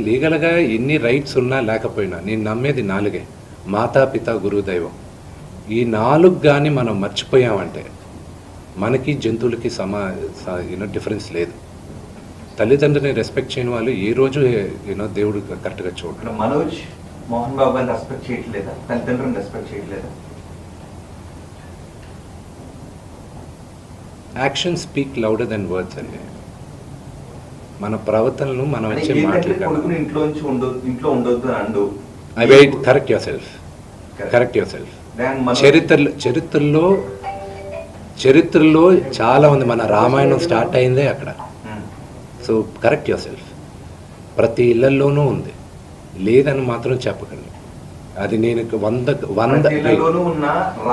లీగల్గా ఎన్ని రైట్స్ ఉన్నా లేకపోయినా నేను నమ్మేది నాలుగే: మాతా, పిత, గురు, దైవం. ఈ నాలుగు కానీ మనం మర్చిపోయామంటే మనకి జంతువులకి డిఫరెన్స్ లేదు. తల్లిదండ్రులని రెస్పెక్ట్ చేయని వాళ్ళు ఏ రోజు దేవుడు కరెక్ట్గా చూడరు. మనోజ్ మోహన్ బాబు గారిని రెస్పెక్ట్ చేయట్లేదా? తల్లిదండ్రులను రెస్పెక్ట్ చేయట్లేదా? Action speak louder than words అండి. మన ప్రవర్తనలు మనం వచ్చే మాటలు కరెక్ట్ యువర్ సెల్ఫ్. చరిత్రలో చాలా ఉంది. మన రామాయణం స్టార్ట్ అయిందే అక్కడ. So correct your self. ప్రతి ఇళ్లలోనూ ఉంది, లేదని మాత్రం చెప్పకండి. అది నేను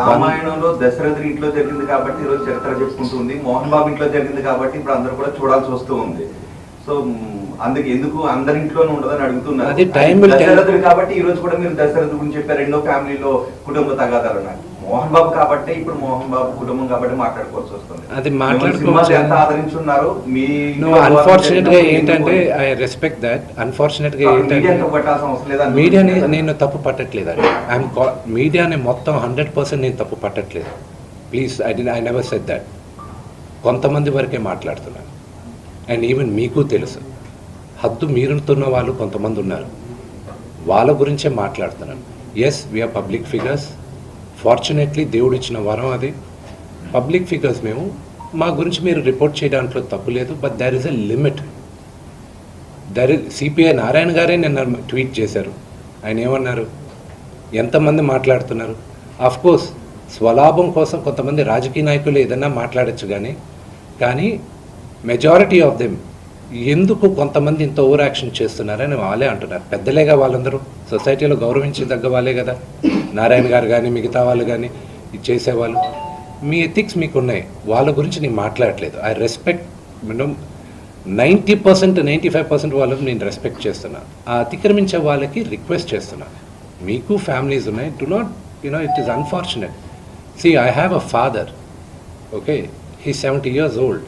రామాయణంలో దశరథుడి ఇంట్లో జరిగింది కాబట్టి ఈరోజు చరిత్ర చెప్పుకుంటుంది. మోహన్ బాబు ఇంట్లో జరిగింది కాబట్టి ఇప్పుడు అందరూ కూడా చూడాల్సి వస్తూ ఉంది. సో అందుకు ఎందుకు అందరి ఇంట్లోనే ఉండదని అడుగుతున్నారు. దశరథుడు కాబట్టి ఈ రోజు కూడా మీరు దశరథుడు గురించి చెప్పారు. రెండో ఫ్యామిలీలో కుటుంబ తగాదాలు ఉన్నాయి. మోహన్ బాబు కాబట్టి ఇప్పుడు మోహన్ బాబు కుటుంబం కాబట్టి మాట్లాడుకోవాల్సి వస్తుంది. అది మాట్లాడుకోవచ్చు. ఎంత ఆదరించున్నారు మీ అన్ఫార్చునేట్ గా ఏంటంటే ఐ రెస్పెక్ట్ దట్. అన్ఫార్చునేట్ గా ఏంటంటే మీడియాని నేను తప్పు పట్టట్లేదండి. మీడియాని మొత్తం 100% నేను తప్పు పట్టట్లేదు. Please, I never said that. కొంతమంది వరకే మాట్లాడుతున్నాను. అండ్ ఈవెన్ మీకు తెలుసు, హద్దు మీరుతున్న వాళ్ళు కొంతమంది ఉన్నారు. వాళ్ళ గురించే మాట్లాడుతున్నాను. Yes, we are public figures. Fortunately దేవుడు ఇచ్చిన వరం అది. పబ్లిక్ ఫిగర్స్ మేము. మా గురించి మీరు రిపోర్ట్ చేయడానికి తప్పు లేదు. But there is a limit. CPI Narayana గారే నిన్న ట్వీట్ చేశారు. ఆయన ఏమన్నారు? ఎంతమంది మాట్లాడుతున్నారు? కోర్స్ స్వలాభం కోసం కొంతమంది రాజకీయ నాయకులు ఏదన్నా మాట్లాడచ్చు, కానీ మెజారిటీ ఆఫ్ దెమ్ ఎందుకు కొంతమంది ఇంత ఓవర్ యాక్షన్ చేస్తున్నారని వాళ్ళే అంటున్నారు. పెద్దలేగా వాళ్ళందరూ, సొసైటీలో గౌరవించదగ్గ వాళ్ళే కదా. నారాయణ గారు కానీ మిగతా వాళ్ళు కానీ ఇది చేసేవాళ్ళు. మీ ఎథిక్స్ మీకు ఉన్నాయి, వాళ్ళ గురించి నేను మాట్లాడట్లేదు. ఐ రెస్పెక్ట్ 90%, 95% వాళ్ళకి నేను రెస్పెక్ట్ చేస్తున్నాను. ఆ అతిక్రమించే వాళ్ళకి రిక్వెస్ట్ చేస్తున్నాను. మీకు ఫ్యామిలీస్ ఉన్నాయి. Do not it is unfortunate. See, I have a father. Okay, he 70 years old.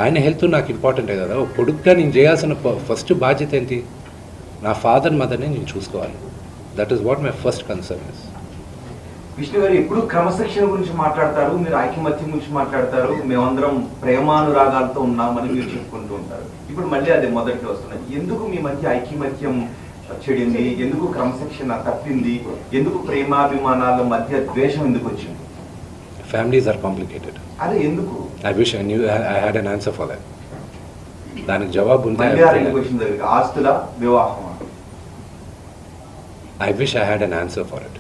ఆయన హెల్త్ నాకు ఇంపార్టెంటే కదా. ఒక కొడుకుగా నేను చేయాల్సిన ఫస్ట్ బాధ్యత ఏంటి? నా ఫాదర్ మదర్ని నేను చూసుకోవాలి. That is what my first concern is. Vishnu గారు ఎప్పుడు క్రమశిక్షణ గురించి మాట్లాడతారు, మీరు ఐకమత్యం గురించి మాట్లాడతారు. మేమందరం ప్రేమానురాగాలతో ఉన్నామని మీరు చెప్పుకుంటూ ఉంటారు. ఇప్పుడు మళ్ళీ అది మొదటికి వస్తున్నది. ఎందుకు మీ మధ్య ఐకమత్యం చెడింది? ఎందుకు క్రమశిక్షణ తప్పింది? ఎందుకు ప్రేమాభిమానాల మధ్య ద్వేషం ఎందుకు వచ్చింది? Families are complicated. అదే ఎందుకు? I wish I knew I had an answer for that. దానికి జవాబు ఉంటే ఆస్తుల వివాహం. I wish I had an answer for it.